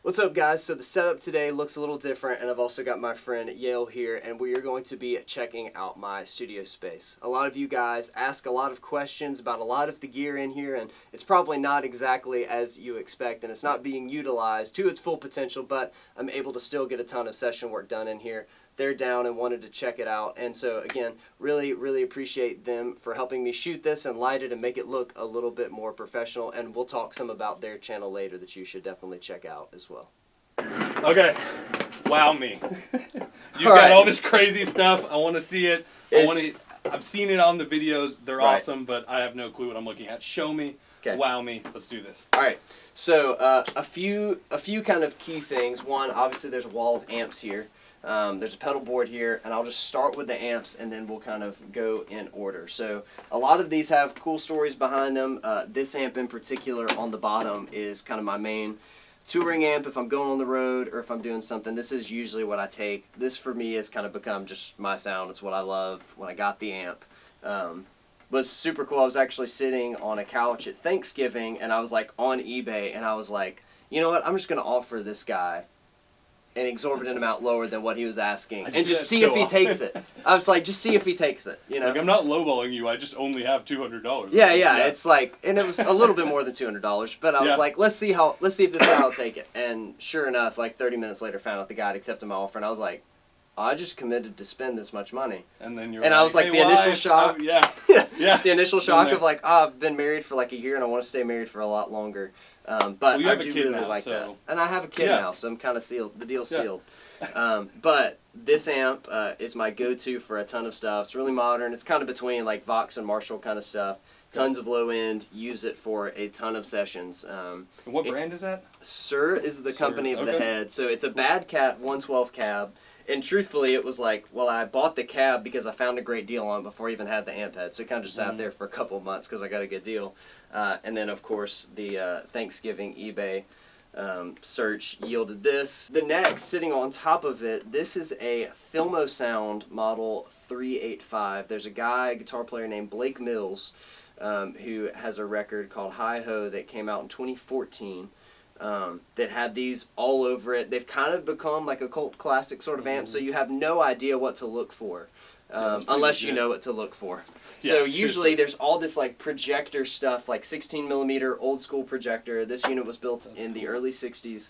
What's up, guys? So the setup today looks a little different, and I've also got my friend Yale here, and we are going to be checking out my studio space. A lot of you guys ask a lot of questions about a lot of the gear in here, and it's probably not exactly as you expect, and it's not being utilized to its full potential, but I'm able to still get a ton of session work done in here. They're down and wanted to check it out, and so again, really appreciate them for helping me shoot this and light it and make it look a little bit more professional, and we'll talk some about their channel later that you should definitely check out as well. Okay, wow me. You've got all this crazy stuff. I want to see it. I've seen it on the videos. They're awesome, but I have no clue what I'm looking at. Show me. Okay. Wow me. Let's do this. All right. So a few kind of key things. One, obviously, there's a wall of amps here. There's a pedal board here, and I'll just start with the amps, and then we'll kind of go in order. So a lot of these have cool stories behind them. This amp in particular on the bottom is kind of my main touring amp if I'm going on the road or if I'm doing something. This is usually what I take. This for me has kind of become just my sound. It's what I love when I got the amp. Was super cool. I was actually sitting on a couch at Thanksgiving, and I was like on eBay, and I was like, you know what, I'm just going to offer this guy an exorbitant amount lower than what he was asking, and just see if he takes it. I was like, just see if he takes it, you know? Like, I'm not lowballing you, I just only have $200. Yeah, it's like, and it was a little bit more than $200, but I was like, let's see if this guy will take it. And sure enough, like 30 minutes later, found out the guy had accepted my offer, and I was like, I just committed to spend this much money. And then you're I was like, hey, the initial shock. Yeah. The initial shock of like, I've been married for like a year and I want to stay married for a lot longer. But you have I do a kid really now, like that. And I have a kid now, so I'm kind of sealed. The deal's sealed. But this amp is my go-to for a ton of stuff. It's really modern. It's kind of between like Vox and Marshall kind of stuff. Tons of low end. Use it for a ton of sessions. And what brand is that? Suhr is the company of the head. So it's a Bad Cat 112 cab. And truthfully, it was like, well, I bought the cab because I found a great deal on it before I even had the amp head. So it kind of just sat there for a couple of months because I got a good deal. And then, of course, the Thanksgiving eBay search yielded this. The neck sitting on top of it, this is a Filmosound Model 385. There's a guitar player named Blake Mills who has a record called Hi Ho that came out in 2014. That had these all over it. They've kind of become like a cult classic sort of amp, so you have no idea what to look for unless you know what to look for. So usually there's all this like projector stuff, like 16mm old school projector. This unit was built in the early 60s.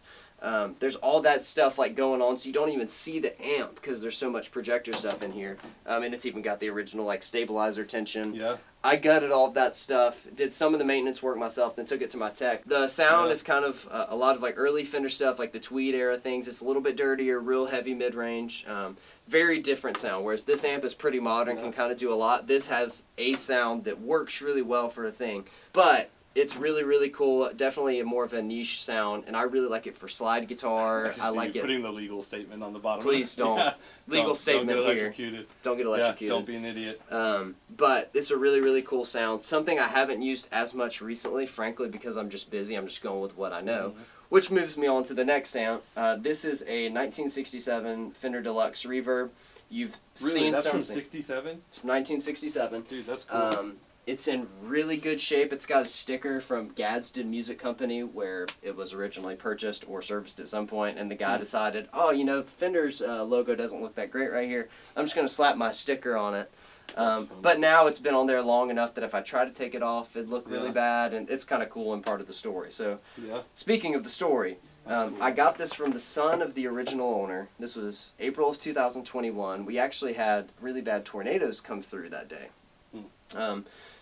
There's all that stuff like going on, so you don't even see the amp because there's so much projector stuff in here. And it's even got the original like stabilizer tension. Yeah. I gutted all of that stuff, did some of the maintenance work myself, then took it to my tech. The sound is kind of a lot of like early Fender stuff, like the Tweed era things. It's a little bit dirtier, real heavy mid-range. Very different sound, whereas this amp is pretty modern, can kind of do a lot. This has a sound that works really well for a thing, but it's really cool. Definitely more of a niche sound, and I really like it for slide guitar. I like it. Putting the legal statement on the bottom. Please don't. Legal statement don't get here. Electrocuted. Don't get electrocuted. Don't be an idiot. But it's a really cool sound. Something I haven't used as much recently, frankly, because I'm just busy. I'm just going with what I know. Which moves me on to the next amp. This is a 1967 Fender Deluxe Reverb. You've seen that's something. From 67? It's 1967. Dude, that's cool. It's in really good shape. It's got a sticker from Gadsden Music Company where it was originally purchased or serviced at some point, and the guy decided, oh, you know, Fender's logo doesn't look that great right here. I'm just going to slap my sticker on it. But now it's been on there long enough that if I try to take it off, it'd look really bad, and it's kind of cool and part of the story. So, speaking of the story, cool. I got this from the son of the original owner. This was April of 2021. We actually had really bad tornadoes come through that day.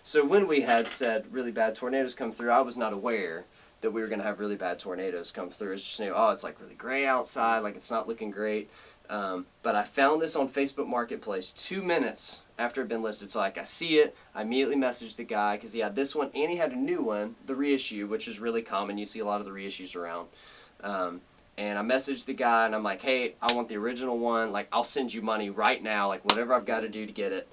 So when we had said really bad tornadoes come through, I was not aware that we were going to have really bad tornadoes come through. It's just knew, oh, it's like really gray outside, like it's not looking great. But I found this on Facebook Marketplace 2 minutes after it had been listed. So like I see it, I immediately messaged the guy because he had this one and he had a new one, the reissue, which is really common. You see a lot of the reissues around. And I messaged the guy and I'm like, hey, I want the original one. Like I'll send you money right now, like whatever I've got to do to get it.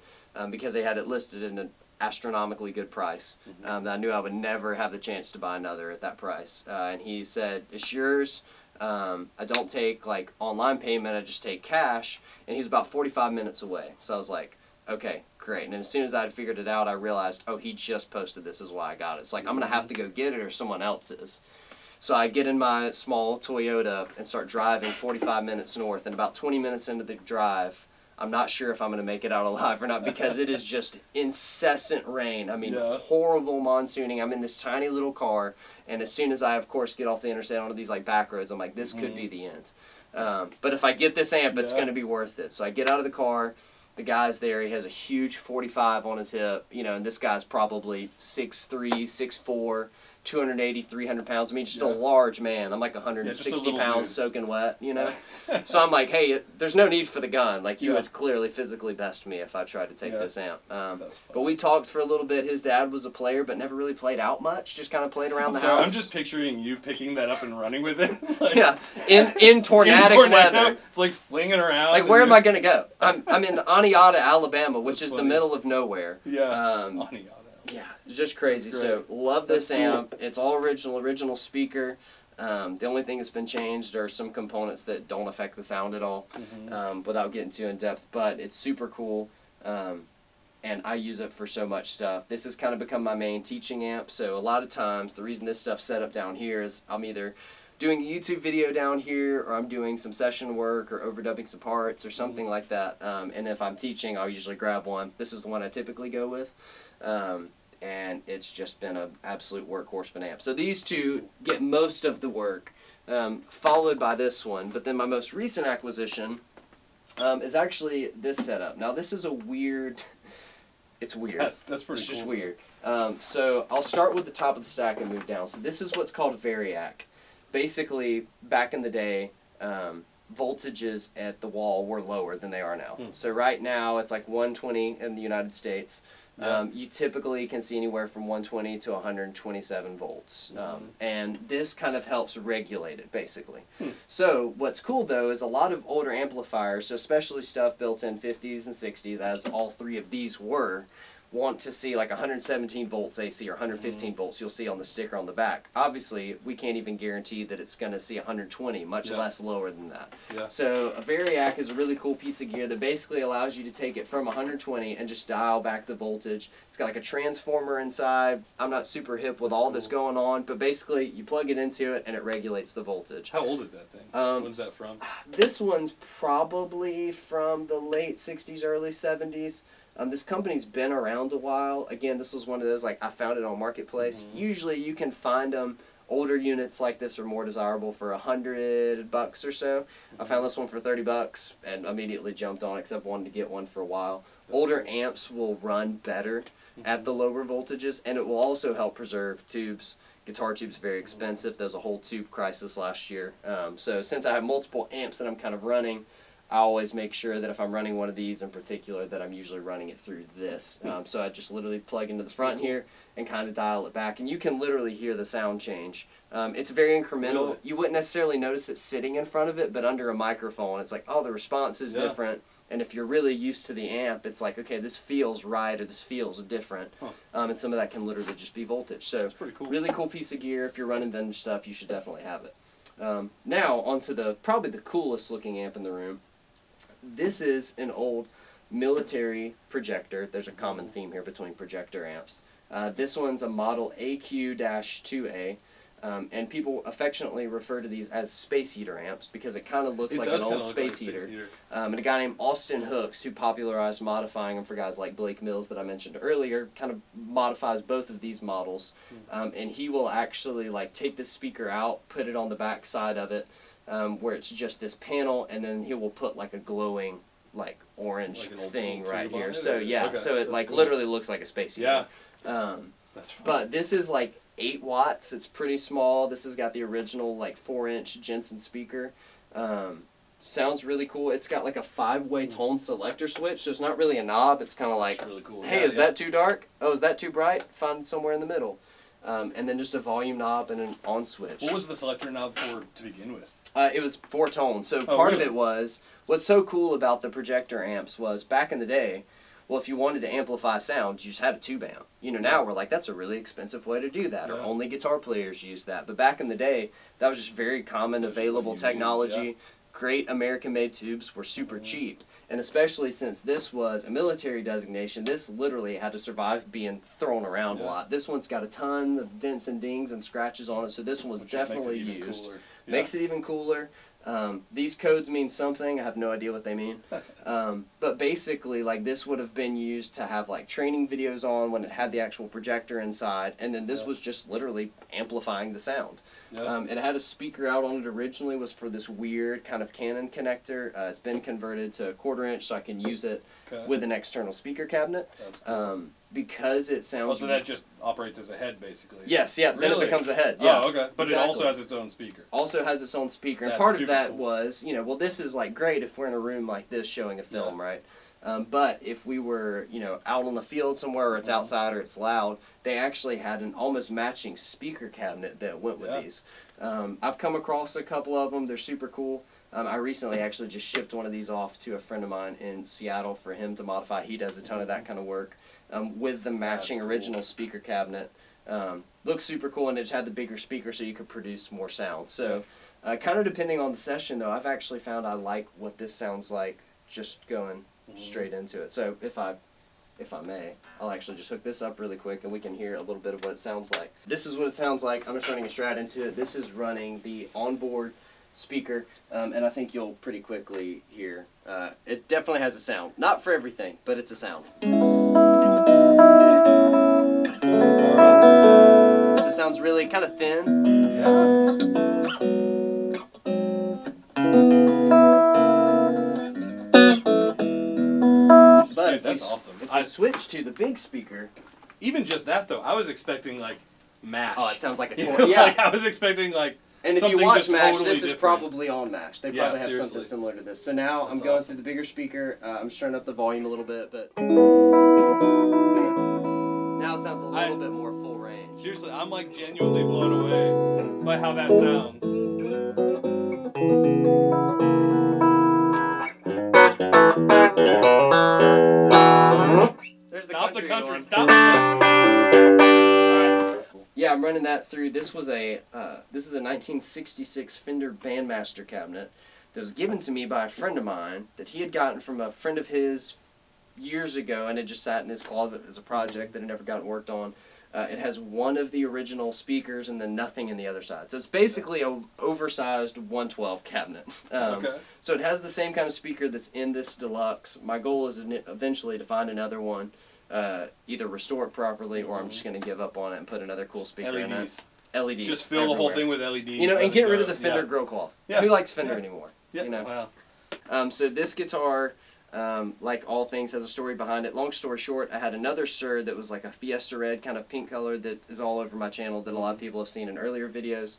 Because they had it listed in an astronomically good price. That I knew I would never have the chance to buy another at that price. And he said, it's yours. I don't take like online payment, I just take cash. And he's about 45 minutes away. So I was like, okay, great. And then as soon as I had figured it out, I realized, oh, he just posted this is why I got it. It's like, I'm going to have to go get it or someone else is. So I get in my small Toyota and start driving 45 minutes north, and about 20 minutes into the drive, I'm not sure if I'm going to make it out alive or not because it is just incessant rain. I mean, horrible monsooning. I'm in this tiny little car, and as soon as I, of course, get off the interstate onto these like back roads, I'm like, this could be the end. But if I get this amp, it's going to be worth it. So I get out of the car. The guy's there. He has a huge 45 on his hip, you know, and this guy's probably 6'3", 6'4", 280, 300 pounds. I mean, just a large man. I'm like 160 pounds soaking wet, you know? So I'm like, hey, there's no need for the gun. Like, you would clearly physically best me if I tried to take this amp. But we talked for a little bit. His dad was a player, but never really played out much. Just kind of played around the house. I'm just picturing you picking that up and running with it. Like, in tornadic weather. It's like flinging around. Like, where am I going to go? I'm in Aniata, Alabama, which is the middle of nowhere. Aniata. Yeah, it's just crazy. So, love this amp. It's all original speaker. The only thing that's been changed are some components that don't affect the sound at all, without getting too in depth. But it's super cool, and I use it for so much stuff. This has kind of become my main teaching amp. So a lot of times, the reason this stuff's set up down here is I'm either doing a YouTube video down here, or I'm doing some session work, or overdubbing some parts, or something like that. And if I'm teaching, I'll usually grab one. This is the one I typically go with. And it's just been an absolute workhorse of an amp. So these two get most of the work, followed by this one. But then my most recent acquisition is actually this setup. Now this is a weird, it's weird. That's pretty cool. It's just weird. So I'll start with the top of the stack and move down. So this is what's called Variac. Basically, back in the day, voltages at the wall were lower than they are now. So right now it's like 120 in the United States. You typically can see anywhere from 120 to 127 volts. And this kind of helps regulate it, basically. So what's cool, though, is a lot of older amplifiers, so especially stuff built in 50s and 60s, as all three of these were, want to see like 117 volts AC or 115 volts you'll see on the sticker on the back. Obviously, we can't even guarantee that it's going to see 120, much less lower than that. So a Variac is a really cool piece of gear that basically allows you to take it from 120 and just dial back the voltage. It's got like a transformer inside. I'm not super hip with all this going on, but basically you plug it into it and it regulates the voltage. How old is that thing? When's that from? This one's probably from the late 60s, early 70s. This company's been around a while. Again, this was one of those, like, I found it on Marketplace. Usually you can find them, older units like this are more desirable for $100 or so. I found this one for $30 and immediately jumped on it because I've wanted to get one for a while. Older amps will run better at the lower voltages, and it will also help preserve tubes. Guitar tubes very expensive. There was a whole tube crisis last year. So since I have multiple amps that I'm kind of running, I always make sure that if I'm running one of these in particular that I'm usually running it through this. So I just literally plug into the front here and kind of dial it back. And you can literally hear the sound change. It's very incremental. Really? You wouldn't necessarily notice it sitting in front of it, but under a microphone, it's like, oh, the response is different. And if you're really used to the amp, it's like, okay, this feels right or this feels different. And some of that can literally just be voltage. So that's pretty cool. Really cool piece of gear. If you're running vintage stuff, you should definitely have it. Now, onto probably the coolest looking amp in the room. This is an old military projector. There's a common theme here between projector amps. This one's a model AQ-2A, and people affectionately refer to these as space heater amps because it kind of looks like an old space heater. And a guy named Austin Hooks, who popularized modifying them for guys like Blake Mills that I mentioned earlier, kind of modifies both of these models. And he will actually like take the speaker out, put it on the back side of it, where it's just this panel, and then he will put like a glowing like orange thing right here. So so it like literally looks like a space heater. But this is like 8 watts. It's pretty small. This has got the original like 4-inch Jensen speaker. Sounds really cool. It's got like a 5-way tone selector switch, so it's not really a knob. It's kind of like, really cool. Hey, is that too dark? Oh, is that too bright? Find somewhere in the middle. And then just a volume knob and an on switch. What was the selector knob for to begin with? It was 4 tones. So part of it was, what's so cool about the projector amps was back in the day, well, if you wanted to amplify sound, you just had a tube amp. You know, now we're like, that's a really expensive way to do that, or only guitar players use that. But back in the day, that was just very common, available technology. great American-made tubes were super cheap. And especially since this was a military designation, this literally had to survive being thrown around a lot. This one's got a ton of dents and dings and scratches on it, so this one was definitely used. Makes it even cooler. These codes mean something. I have no idea what they mean. But basically, like, this would have been used to have like training videos on when it had the actual projector inside, and then this was just literally amplifying the sound. It had a speaker out on it originally, was for this weird kind of Canon connector. It's been converted to a 1/4 inch, so I can use it with an external speaker cabinet. That's cool. Because it sounds... Oh, so that just operates as a head, basically? Yes, yeah, Really? Then it becomes a head. Yeah, oh, okay. But exactly. It also has its own speaker. Also has its own speaker. And That's part of that cool. was, you know, well, this is like great if we're in a room like this showing a film, right? But if we were, you know, out on the field somewhere, or it's outside, or it's loud, they actually had an almost matching speaker cabinet that went with these. I've come across a couple of them. They're super cool. I recently actually just shipped one of these off to a friend of mine in Seattle for him to modify. He does a ton of that kind of work with the matching original speaker cabinet. Looks super cool, and it had the bigger speaker so you could produce more sound. So kind of depending on the session, though, I've actually found I like what this sounds like just going straight into it. So if I may, I'll actually just hook this up really quick and we can hear a little bit of what it sounds like. This is what it sounds like. I'm just running a Strat into it. This is running the onboard speaker, and I think you'll pretty quickly hear. It definitely has a sound. Not for everything, but it's a sound. So it sounds really kind of thin. But Dude, that's awesome. If I switch to the big speaker... Even just that, though, I was expecting, like, MASH. Oh, it sounds like a toy. Yeah. Like, I was expecting, like, and if something you watch just MASH, totally this is different. probably on MASH. They probably have seriously. something similar to this. So now I'm going through the bigger speaker. I'm just turning up the volume a little bit, but now it sounds a little bit more full range. Seriously, I'm like genuinely blown away by how that sounds. There's the Stop the country! one. Stop the country! Alright. Yeah, I'm running that through. This is a 1966 Fender Bandmaster cabinet that was given to me by a friend of mine that he had gotten from a friend of his years ago, and it just sat in his closet as a project that had never gotten worked on. It has one of the original speakers and then nothing in the other side. So it's basically a oversized 112 cabinet. So it has the same kind of speaker that's in this Deluxe. My goal is eventually to find another one, either restore it properly, or I'm just going to give up on it and put another cool speaker in it. LEDs. Just fill the whole thing with LEDs. You know, and get rid of the Fender grill cloth. Yeah. Who likes Fender anymore? Yeah. You know? Wow. So this guitar, like all things, has a story behind it. Long story short, I had another Suhr that was like a Fiesta Red kind of pink color that is all over my channel that a lot of people have seen in earlier videos.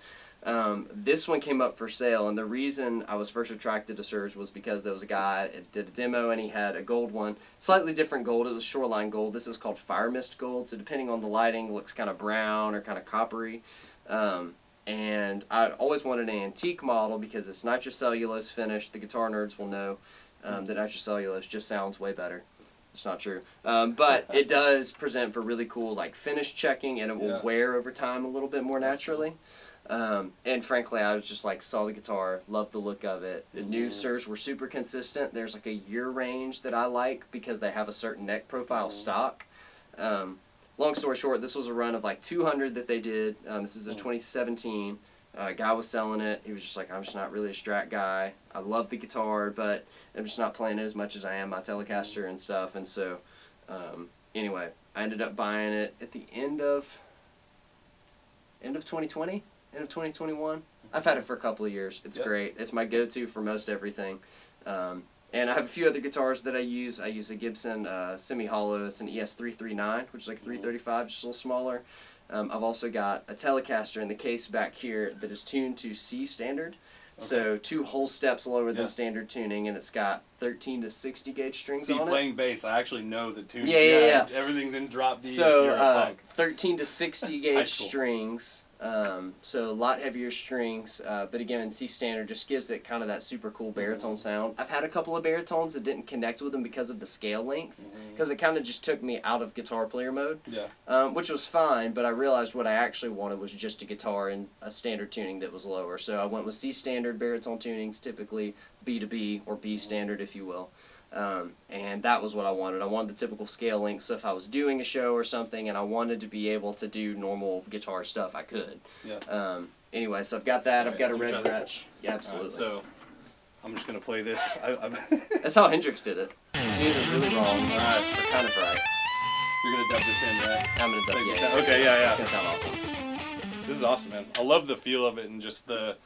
This one came up for sale, and the reason I was first attracted to Suhrs was because there was a guy that did a demo and he had a gold one, slightly different gold. It was shoreline gold. This is called Fire Mist gold, so depending on the lighting, it looks kind of brown or kind of coppery. And I always wanted an antique model because it's nitrocellulose finish. The guitar nerds will know that nitrocellulose just sounds way better. It's not true. But it does present for really cool like finish checking, and it will wear over time a little bit more naturally. And frankly, I was just like, saw the guitar, loved the look of it. The new Suhrs were super consistent. There's like a year range that I like because they have a certain neck profile stock. Long story short, this was a run of like 200 that they did. This is a 2017. Guy was selling it. He was just like, I'm just not really a Strat guy. I love the guitar, but I'm just not playing it as much as I am my Telecaster and stuff. And so, anyway, I ended up buying it at the end of 2020, end of 2021. I've had it for a couple of years. It's great. It's my go-to for most everything. And I have a few other guitars that I use. I use a Gibson semi-hollow. It's an ES339, which is like 335, just a little smaller. I've also got a Telecaster in the case back here that is tuned to C standard. So 2 whole steps lower than standard tuning, and it's got 13 to 60 gauge strings on it. Playing bass, I actually know the tune. Yeah. Everything's in drop D. So 13 to 60 gauge strings. So a lot heavier strings, but again, C standard just gives it kind of that super cool baritone sound. I've had a couple of baritones that didn't connect with them because of the scale length, because it kind of just took me out of guitar player mode, which was fine, but I realized what I actually wanted was just a guitar in a standard tuning that was lower. So I went with C standard baritone tunings, typically B to B, or B standard if you will. And that was what I wanted. I wanted the typical scale length, so if I was doing a show or something and I wanted to be able to do normal guitar stuff, I could. Anyway, so I've got that. I've got a red Gretsch. Yeah, absolutely. Right, so I'm just going to play this. That's how Hendrix did it. It's either really wrong or kind of right. You're going to dub this in, right? I'm going to dub it in. Okay, yeah. It's going to sound awesome. This is awesome, man. I love the feel of it and just the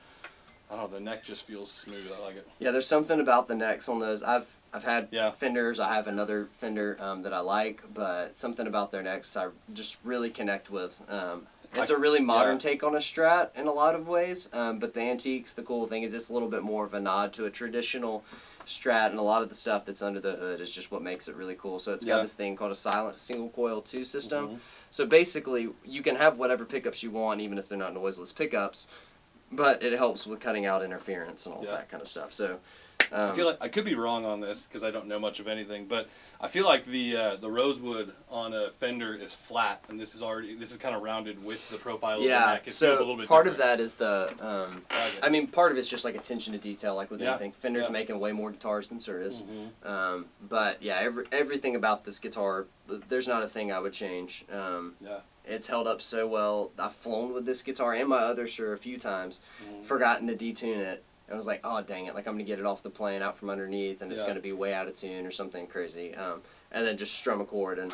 neck just feels smooth. I like it. Yeah, there's something about the necks on those. I've had Fenders. I have another Fender that I like, but something about their necks I just really connect with. It's a really modern take on a Strat in a lot of ways, but the antiques, the cool thing is it's a little bit more of a nod to a traditional Strat, and a lot of the stuff that's under the hood is just what makes it really cool. So it's got this thing called a silent single coil 2 system. So basically, you can have whatever pickups you want, even if they're not noiseless pickups, but it helps with cutting out interference and all that kind of stuff. So I feel like I could be wrong on this because I don't know much of anything, but I feel like the rosewood on a Fender is flat, and this is kind of rounded with the profile of the neck. It feels a little bit part different. of that is the I mean, part of it's just like attention to detail, like with anything. Fender's making way more guitars than Suhr is, but yeah, everything about this guitar, there's not a thing I would change. It's held up so well. I've flown with this guitar and my other Suhr a few times, forgotten to detune it. I was like, oh, dang it, like I'm going to get it off the plane out from underneath and it's going to be way out of tune or something crazy. And then just strum a chord and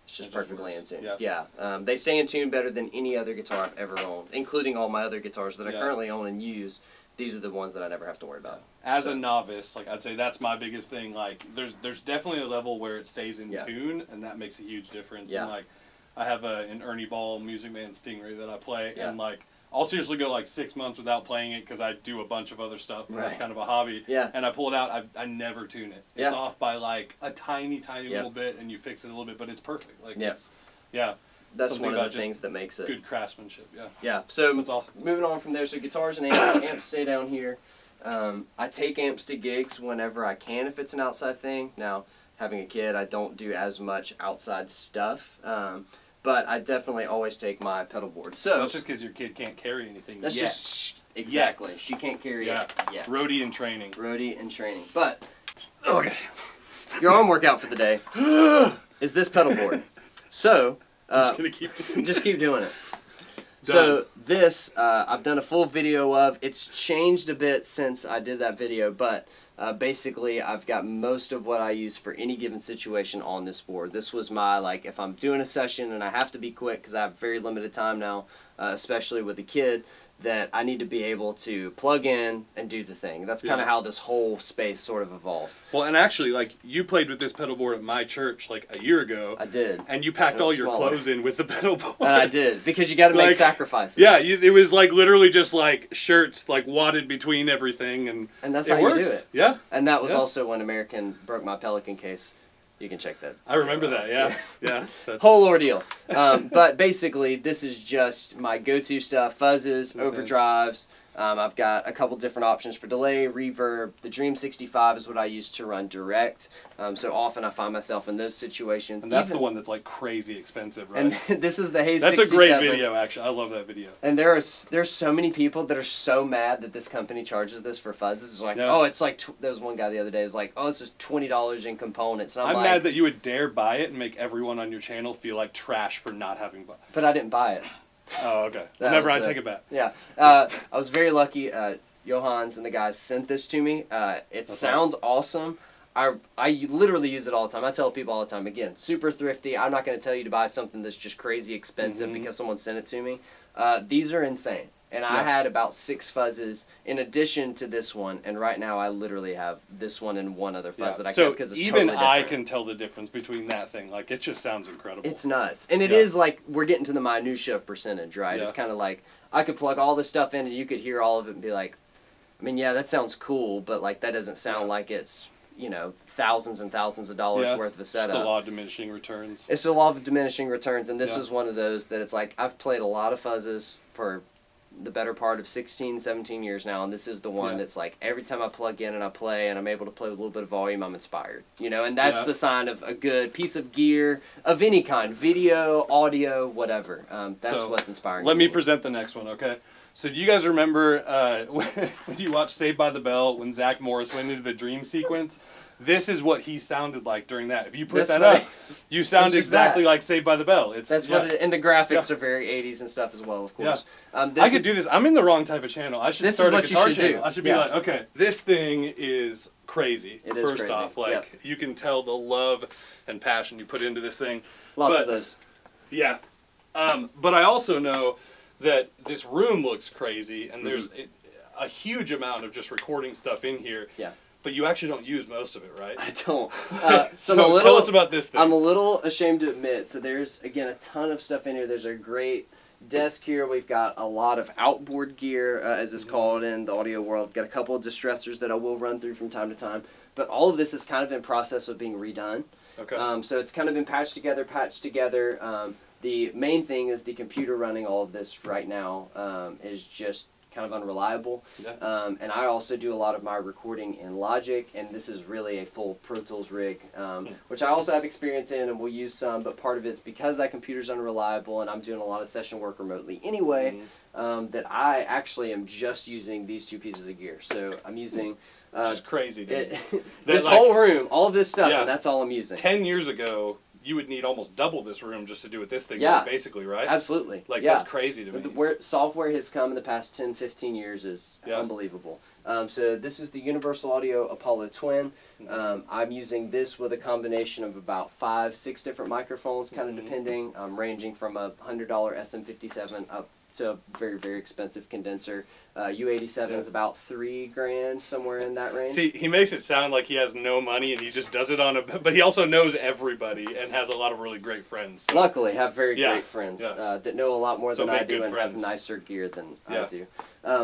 it's just perfectly in tune. They stay in tune better than any other guitar I've ever owned, including all my other guitars that I currently own and use. These are the ones that I never have to worry about. As a novice, like I'd say that's my biggest thing. Like there's definitely a level where it stays in tune, and that makes a huge difference. And like I have an Ernie Ball Music Man Stingray that I play, and like I'll seriously go like 6 months without playing it because I do a bunch of other stuff. And that's kind of a hobby. And I pull it out. I never tune it. It's off by like a tiny little bit, and you fix it a little bit, but it's perfect. Like it's that's one of the things that makes it good craftsmanship. So that's awesome. Moving on from there, so guitars and amps. Amps stay down here. I take amps to gigs whenever I can if it's an outside thing. Now, having a kid, I don't do as much outside stuff. But I definitely always take my pedal board. So that's just because your kid can't carry anything. That's just exactly. She can't carry it yet. Roadie and training. But your arm workout for the day is this pedal board. So I'm just gonna keep doing just keep doing it. So this I've done a full video of. It's changed a bit since I did that video, but basically I've got most of what I use for any given situation on this board. This was my, like, if I'm doing a session and I have to be quick because I have very limited time now, especially with a kid, that I need to be able to plug in and do the thing. That's kind of how this whole space sort of evolved. Well, and actually, like, you played with this pedal board at my church like a year ago. I did. And you packed all your clothes in with the pedal board. And I did, because you got to make sacrifices. Yeah, it was like literally just like shirts like wadded between everything, and that's how you do it. Yeah. And that was also when American broke my Pelican case. You can check that. I remember that, yeah. That's whole ordeal. But basically, this is just my go-to stuff. Fuzzes, overdrives. I've got a couple different options for delay, reverb. The Dream 65 is what I use to run direct. So often I find myself in those situations. And that's the one that's like crazy expensive, right? And this is the Haze That's 67. a great video, actually. I love that video. And there's so many people that are so mad that this company charges this for fuzzes. It's like, oh, it's like, there was one guy the other day who's like, oh, this is $20 in components. And I'm mad that you would dare buy it and make everyone on your channel feel like trash for not having bought it. But I didn't buy it. Oh, okay. Whenever I take it back. Yeah. I was very lucky. Johans and the guys sent this to me. It sounds awesome. I literally use it all the time. I tell people all the time, again, super thrifty. I'm not going to tell you to buy something that's just crazy expensive because someone sent it to me. These are insane. And I had about 6 fuzzes in addition to this one, and right now I literally have this one and one other fuzz that I kept because it's totally different. So even I can tell the difference between that thing. Like, it just sounds incredible. It's nuts. And it is like, we're getting to the minutia of percentage, right? It's kind of like, I could plug all this stuff in and you could hear all of it and be like, I mean, yeah, that sounds cool, but like that doesn't sound like it's you know, thousands and thousands of dollars worth of a setup. It's the law of diminishing returns. It's the law of diminishing returns, and this is one of those that it's like, I've played a lot of fuzzes for the better part of 16, 17 years now, and this is the one that's like, every time I plug in and I play and I'm able to play with a little bit of volume, I'm inspired. You know, and that's the sign of a good piece of gear of any kind, video, audio, whatever. That's what's inspiring. Let me present the next one, okay? So do you guys remember when you watched Saved by the Bell, when Zach Morris went into the dream sequence? This is what he sounded like during that. If you put that up, you sound exactly like Saved by the Bell. That's what it is. And the graphics are very 80s and stuff as well, of course. Yeah. I could do this. I'm in the wrong type of channel. I should start a guitar channel. I should be like, okay, this thing is crazy. It is First off, like, you can tell the love and passion you put into this thing. Lots of those. Yeah. But I also know that this room looks crazy, and there's a huge amount of just recording stuff in here. Yeah. But you actually don't use most of it, right? I don't. So tell us about this thing. I'm a little ashamed to admit. So there's, again, a ton of stuff in here. There's a great desk here. We've got a lot of outboard gear, as it's called in the audio world. We've got a couple of distressors that I will run through from time to time. But all of this is kind of in process of being redone. Okay. So it's kind of been patched together. The main thing is the computer running all of this right now is just kind of unreliable. Yeah. And I also do a lot of my recording in Logic, and this is really a full Pro Tools rig, which I also have experience in and will use some, but part of it's because that computer's unreliable and I'm doing a lot of session work remotely anyway, that I actually am just using these two pieces of gear. So I'm using... It's crazy, dude. This whole room, all of this stuff, and that's all I'm using. 10 years ago, you would need almost double this room just to do what this thing does, basically, right? Absolutely. Like, that's crazy to me. Where software has come in the past 10, 15 years is unbelievable. So this is the Universal Audio Apollo Twin. I'm using this with a combination of about 5, 6 different microphones, kind of depending, ranging from a $100 SM57 up to a very, very expensive condenser. U87 is about $3,000, somewhere in that range. See, he makes it sound like he has no money and he just does it on a... But he also knows everybody and has a lot of really great friends. So. Luckily, have very great friends that know a lot more than I do and have nicer gear than I do.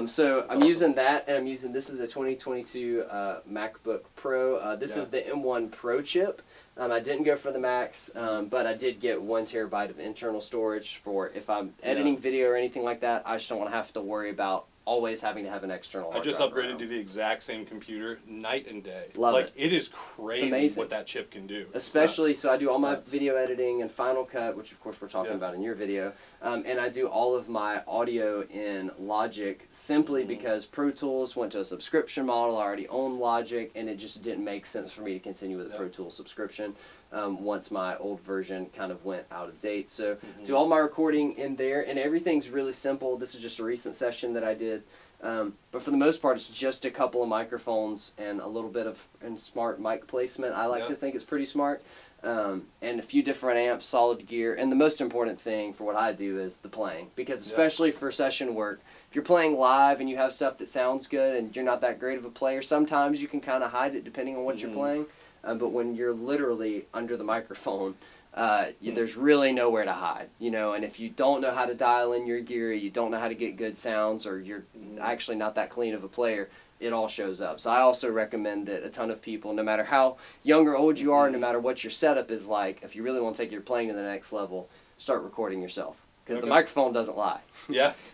So I'm using that, and I'm using... This is a 2022 MacBook Pro. This is the M1 Pro chip. I didn't go for the Max, but I did get 1 terabyte of internal storage for if I'm editing video or anything like that. I just don't want to have to worry about always having to have an external hard I just drive upgraded around. to the exact same computer night and day. Love like, it. It is crazy what that chip can do. Especially, so I do all my video editing and Final Cut, which of course we're talking about in your video, and I do all of my audio in Logic simply because Pro Tools went to a subscription model. I already own Logic, and it just didn't make sense for me to continue with a Pro Tools subscription once my old version kind of went out of date. So do all my recording in there, and everything's really simple. This is just a recent session that I did. But for the most part, it's just a couple of microphones and a little bit of smart mic placement. I like to think it's pretty smart. And a few different amps, solid gear. And the most important thing for what I do is the playing. Because especially for session work, if you're playing live and you have stuff that sounds good and you're not that great of a player, sometimes you can kind of hide it depending on what you're playing. But when you're literally under the microphone, there's really nowhere to hide, you know, and if you don't know how to dial in your gear, you don't know how to get good sounds, or you're actually not that clean of a player, it all shows up. So I also recommend that a ton of people, no matter how young or old you are, no matter what your setup is like, if you really want to take your playing to the next level, start recording yourself. Because the microphone doesn't lie.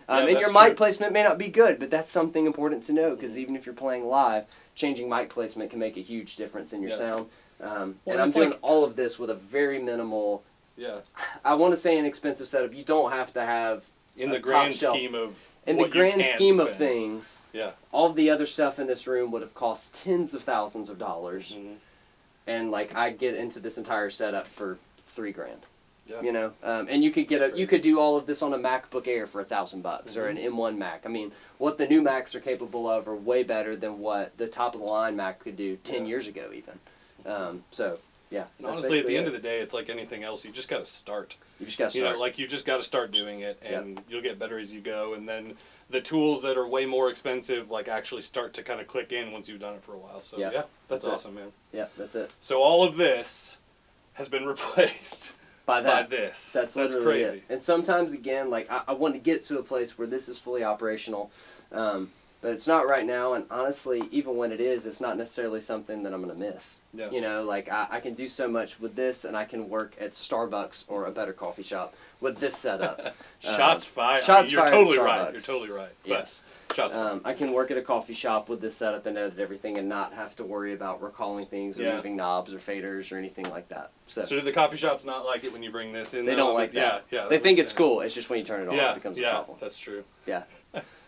And your mic placement may not be good, but that's something important to know, because even if you're playing live, changing mic placement can make a huge difference in your sound. And I'm doing all of this with a very minimal, I want to say inexpensive setup. You don't have to have in the grand scheme of in the grand scheme of things, all of the other stuff in this room would have cost tens of thousands of dollars. And like I get into this entire setup for $3,000. You know, and you could get you could do all of this on a MacBook Air for $1,000 or an M1 Mac. I mean, what the new Macs are capable of are way better than what the top of the line Mac could do 10 years ago even. So yeah. And honestly, at the end of the day, it's like anything else. You just got to start. You just got to start. You know, like you just got to start doing it, and you'll get better as you go. And then the tools that are way more expensive, like actually start to kind of click in once you've done it for a while. So yeah, that's awesome, man. Yeah, that's it. So all of this has been replaced by this. That's crazy. It. And sometimes again, like I want to get to a place where this is fully operational. But it's not right now, and honestly, even when it is, it's not necessarily something that I'm going to miss. Yeah. You know, like I can do so much with this, and I can work at Starbucks or a better coffee shop with this setup. Shots fired. Shots You're fired totally at right. Starbucks. You're totally right. But Yes. shots fired. I can work at a coffee shop with this setup and edit everything and not have to worry about recalling things or moving knobs or faders or anything like that. So do the coffee shops not like it when you bring this in? they don't like that. Yeah. They think it's cool. It's just when you turn it on, Yeah, it becomes a problem. that's true. Yeah.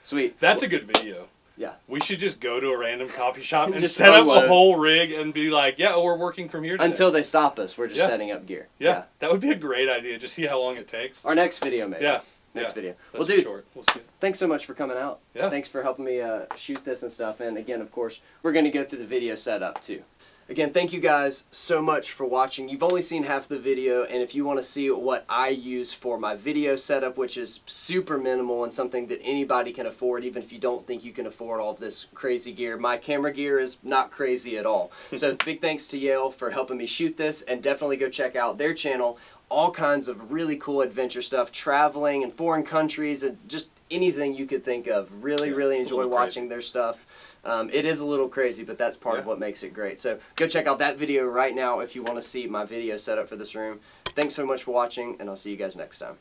Sweet. That's a good video. Yeah. We should just go to a random coffee shop and Just set up unload. a whole rig and be like, yeah, we're working from here today. Until they stop us, we're just setting up gear. Yeah, that would be a great idea. Just see how long it takes. Our next video, maybe. Yeah. Next video. That's Well, dude, short. We'll see. thanks so much for coming out. Yeah. Thanks for helping me shoot this and stuff. And again, of course, we're going to go through the video setup too. Again, thank you guys so much for watching. You've only seen half the video, and if you want to see what I use for my video setup, which is super minimal and something that anybody can afford, even if you don't think you can afford all of this crazy gear, my camera gear is not crazy at all. So big thanks to Yale for helping me shoot this, and definitely go check out their channel. All kinds of really cool adventure stuff, traveling in foreign countries, and just anything you could think of. Really enjoy watching their stuff. It is a little crazy, but that's part of what makes it great. So go check out that video right now if you want to see my video setup for this room. Thanks so much for watching, and I'll see you guys next time.